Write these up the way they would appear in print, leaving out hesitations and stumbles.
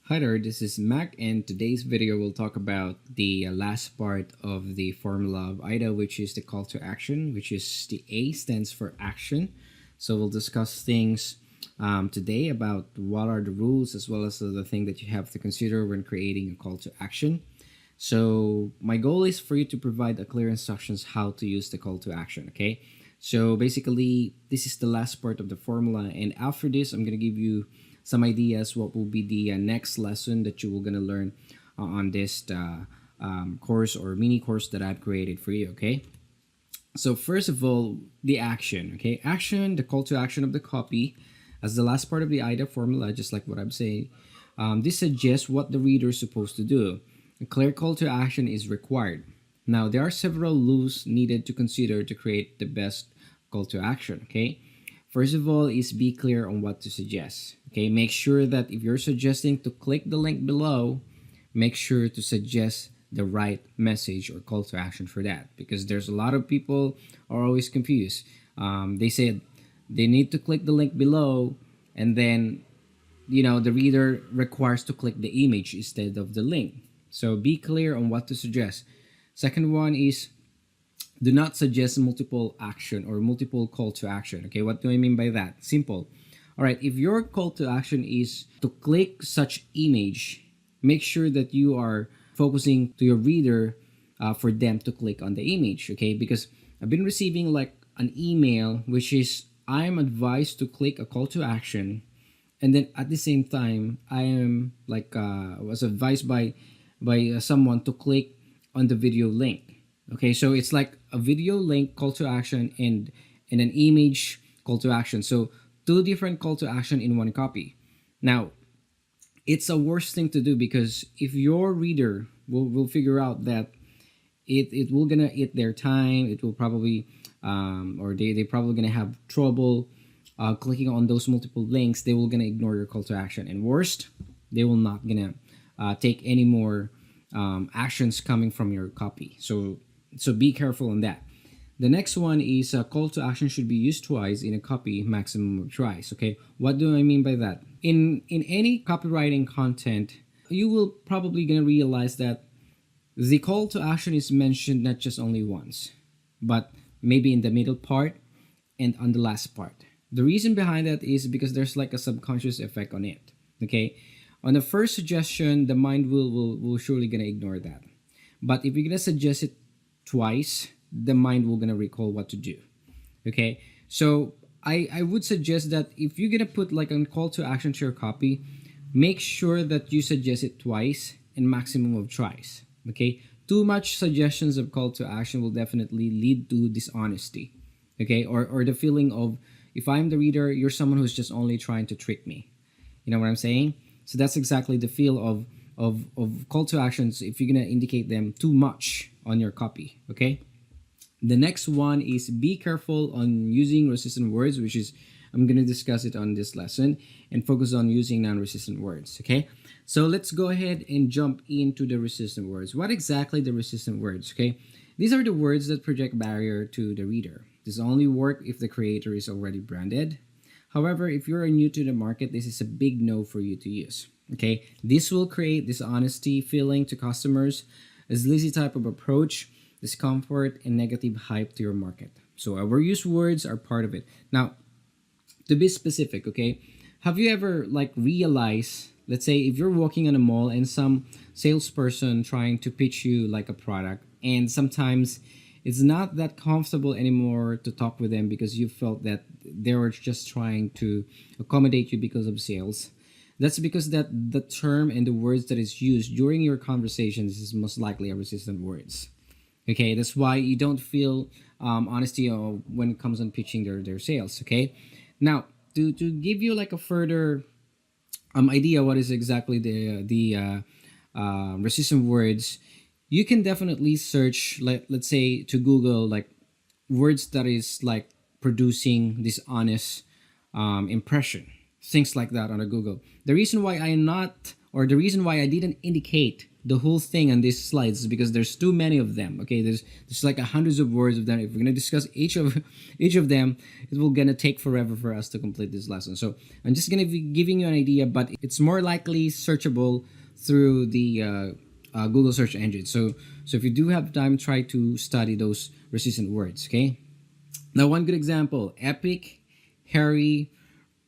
Hi there, this is Mac, and today's video will talk about the last part of the formula of IDA, which is the call to action, which is the A stands for action. So we'll discuss things today about what are the rules as well as the thing that you have to consider when creating a call to action. So my goal is for you to provide a clear instructions how to use the call to action, okay? So basically, this is the last part of the formula, and after this, I'm going to give you some ideas what will be the next lesson that you will gonna learn on this course or mini course that I've created for you. Okay, so first of all, the action. Okay, action, the call to action of the copy, as the last part of the IDA formula, just like what I'm saying. This suggests what the reader is supposed to do. A clear call to action is required. Now, there are several rules needed to consider to create the best call to action. Okay, first of all is be clear on what to suggest. Okay, make sure that if you're suggesting to click the link below, make sure to suggest the right message or call to action for that, because there's a lot of people are always confused. They said they need to click the link below, and then the reader requires to click the image instead of the link. So be clear on what to suggest. Second one is do not suggest multiple action or multiple call to action. Okay, what do I mean by that? Simple. All right, if your call to action is to click such image, make sure that you are focusing to your reader for them to click on the image, okay? Because I've been receiving like an email which is I'm advised to click a call to action, and then at the same time I am like was advised by someone to click on the video link. Okay, so it's like a video link call to action and an image call to action. So two different call to action in one copy. Now, it's a worst thing to do, because if your reader will figure out that it will gonna eat their time, it will probably or they probably gonna have trouble clicking on those multiple links. They will gonna ignore your call to action, and worst, they will not gonna take any more actions coming from your copy. So be careful on that. The next one is a call to action should be used twice in a copy, maximum of twice. Okay, what do I mean by that? In any copywriting content, you will probably gonna realize that the call to action is mentioned not just only once, but maybe in the middle part and on the last part. The reason behind that is because there's like a subconscious effect on it. Okay, on the first suggestion, the mind will surely gonna ignore that, but if you're gonna suggest it twice, the mind will gonna recall what to do. Okay, so I would suggest that if you're gonna put like a call to action to your copy, make sure that you suggest it twice and maximum of twice. Okay, too much suggestions of call to action will definitely lead to dishonesty. Okay, or the feeling of, if I'm the reader, you're someone who's just only trying to trick me. You know what I'm saying? So that's exactly the feel of call to actions if you're gonna indicate them too much on your copy. Okay, the next one is be careful on using resistant words, which is I'm going to discuss it on this lesson, and focus on using non-resistant words. Okay, so let's go ahead and jump into the resistant words. What exactly the resistant words? Okay, these are the words that project barrier to the reader. This only work if the creator is already branded. However, if you're new to the market, this is a big no for you to use. Okay, this will create dishonesty feeling to customers, a lazy type of approach, discomfort, and negative hype to your market. So overused words are part of it. Now, to be specific, okay, have you ever like realized, let's say if you're walking in a mall and some salesperson trying to pitch you like a product, and sometimes it's not that comfortable anymore to talk with them because you felt that they were just trying to accommodate you because of sales. That's because that the term and the words that is used during your conversations is most likely a resistant words. Okay, that's why you don't feel honesty when it comes on pitching their sales. Okay, now to give you like a further idea what is exactly the resistant words, you can definitely search, like, let's say to Google, like words that is like producing this honest things like that on a Google. The reason why I didn't indicate the whole thing on these slides because there's too many of them. Okay, there's like hundreds of words of them. If we're gonna discuss each of them, it will gonna take forever for us to complete this lesson. So I'm just gonna be giving you an idea, but it's more likely searchable through the Google search engine. So if you do have time, try to study those resistant words. Okay. Now, one good example: epic, hairy,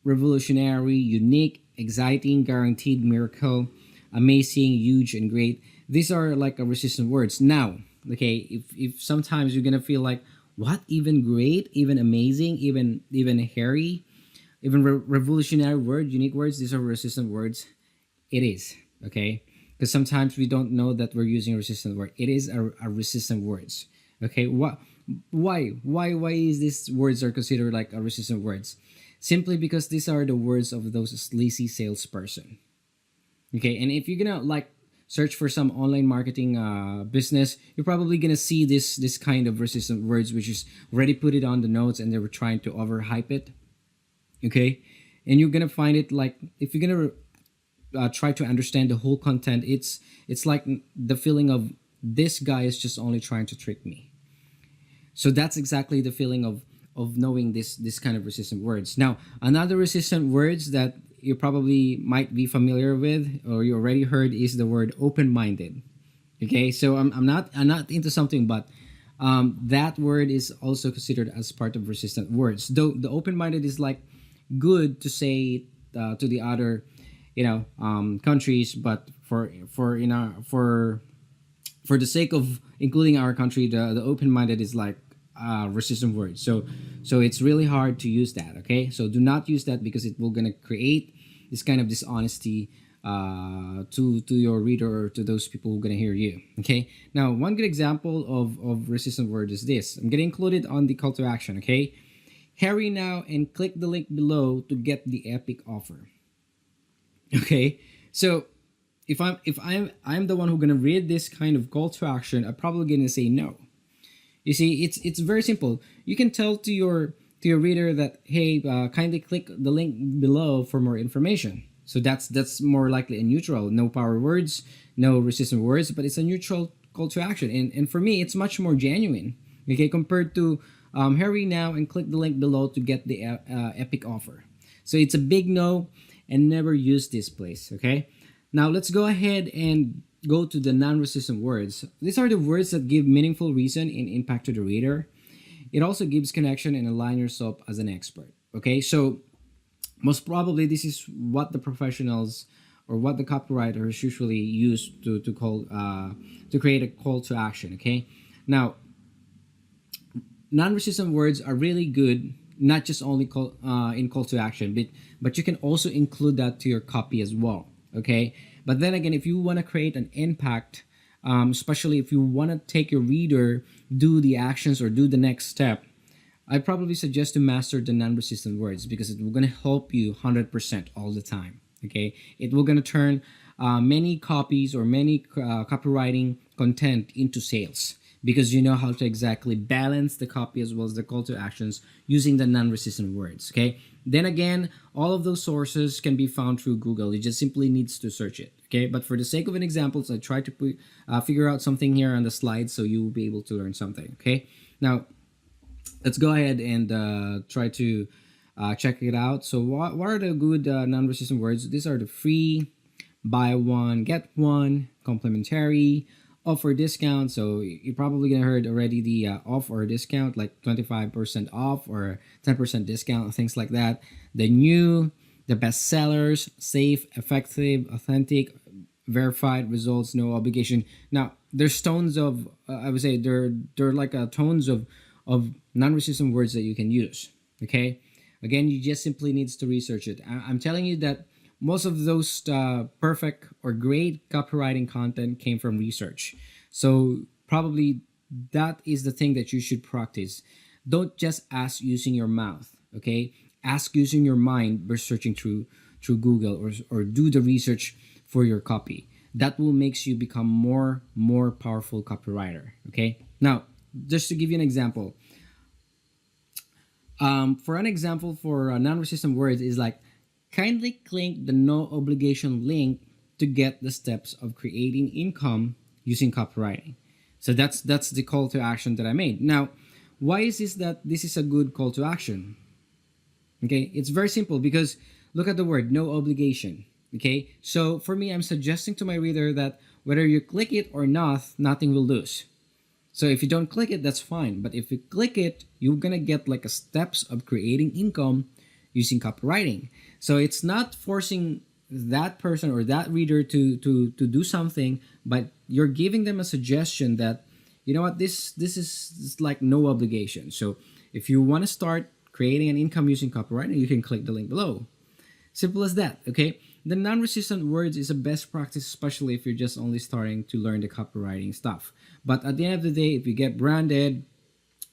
revolutionary, unique, exciting, guaranteed, miracle, amazing, huge, and great. These are like a resistant words. Now, okay, if sometimes you're gonna feel like, what, even great, even amazing, even hairy, even revolutionary word, unique words, these are resistant words. It is, okay, because sometimes we don't know that we're using a resistant word. It is a resistant words. Okay, what? Why is these words are considered like a resistant words? Simply because these are the words of those sleazy salesperson. Okay, and if you're gonna like search for some online marketing business, you're probably gonna see this kind of resistant words, which is already put it on the notes, and they were trying to overhype it. Okay, and you're gonna find it like, if you're gonna try to understand the whole content, it's like the feeling of, this guy is just only trying to trick me. So that's exactly the feeling of knowing this kind of resistant words. Now, another resistant words that you probably might be familiar with or you already heard is the word open-minded. Okay, so I'm not into something, but that word is also considered as part of resistant words. Though the open-minded is like good to say to the other, countries, but for the sake of including our country, the open-minded is like resistant words. So it's really hard to use that. Okay, so do not use that because it will gonna create this kind of dishonesty to your reader or to those people who are gonna hear you. Okay, now one good example of resistant word is this. I'm gonna include it on the call to action. Okay, hurry now and click the link below to get the epic offer. Okay, so if I'm the one who's gonna read this kind of call to action, I'm probably gonna say no. You see, it's very simple. You can tell to your reader that, hey, kindly click the link below for more information. So that's more likely a neutral, no power words, no resistant words, but it's a neutral call to action. And for me, it's much more genuine. Okay, compared to hurry now and click the link below to get the epic offer. So it's a big no, and never use this place. Okay. Now let's go ahead and go to the non-resistant words. These are the words that give meaningful reason and impact to the reader. It also gives connection and align yourself as an expert. Okay, so most probably this is what the professionals or what the copywriters usually use to call to create a call to action. Okay, now non-resistant words are really good, not just only in call to action, but you can also include that to your copy as well. Okay, but then again, if you want to create an impact, especially if you want to take your reader do the actions or do the next step, I probably suggest to master the non-resistant words because it will going to help you 100% all the time. Okay, it will going to turn many copies or many copywriting content into sales because you know how to exactly balance the copy as well as the call to actions using the non-resistant words. Okay, then again, all of those sources can be found through Google. You just simply needs to search it. Okay, but for the sake of an example, I try to figure out something here on the slide so you will be able to learn something. Okay, now let's go ahead and try to check it out. So what are the good non-resistant words? These are the free, buy one, get one, complimentary, offer discount. So you probably gonna heard already the off or discount, like 25% off or 10% discount, things like that. The new, the best sellers, safe, effective, authentic, verified results, no obligation. Now there's tones of I would say they're like tones of non-resistant words that you can use. Okay, again, you just simply needs to research it. I'm telling you that most of those perfect or great copywriting content came from research. So probably that is the thing that you should practice. Don't just ask using your mouth. Okay, ask using your mind by searching through Google or do the research for your copy. That will makes you become more powerful copywriter. Okay, now just to give you an example. For an example for non-resistant words is like, kindly click the no obligation link to get the steps of creating income using copywriting. So that's the call to action that I made. Now, why is this that this is a good call to action? Okay, it's very simple because look at the word no obligation. Okay, so for me, I'm suggesting to my reader that whether you click it or not, nothing will lose. So if you don't click it, that's fine. But if you click it, you're gonna get like a steps of creating income using copywriting. So it's not forcing that person or that reader to do something, but you're giving them a suggestion that, you know what, this is like no obligation. So if you want to start creating an income using copywriting, you can click the link below. Simple as that, okay? The non-resistant words is a best practice, especially if you're just only starting to learn the copywriting stuff. But at the end of the day, if you get branded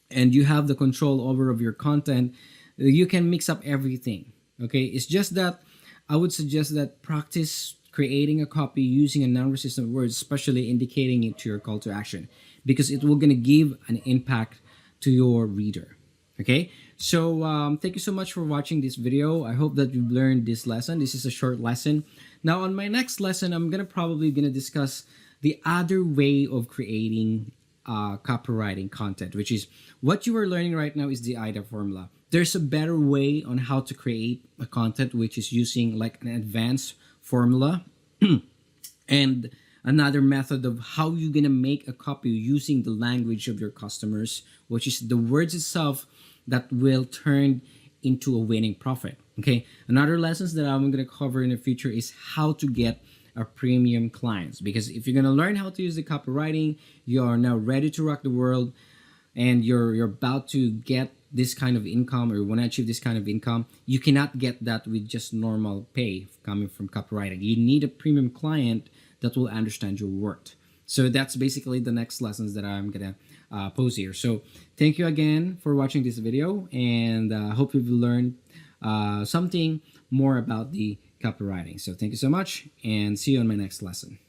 and you have the control over of your content, you can mix up everything, okay? It's just that I would suggest that practice creating a copy using a non-resistant word, especially indicating it to your call to action, because it will gonna give an impact to your reader. Okay, so thank you so much for watching this video. I hope that you've learned this lesson. This is a short lesson. Now, on my next lesson, I'm probably gonna discuss the other way of creating copywriting content, which is what you are learning right now is the IDA formula. There's a better way on how to create a content, which is using like an advanced formula and another method of how you're gonna make a copy using the language of your customers, which is the words itself that will turn into a winning profit. Okay, another lessons that I'm gonna cover in the future is how to get a premium clients, because if you're gonna learn how to use the copywriting, you are now ready to rock the world, and you're about to get this kind of income, or want to achieve this kind of income. You cannot get that with just normal pay coming from copywriting. You need a premium client that will understand your work. So that's basically the next lessons that I'm gonna pose here. So thank you again for watching this video, and I hope you've learned something more about the copywriting. So thank you so much, and see you on my next lesson.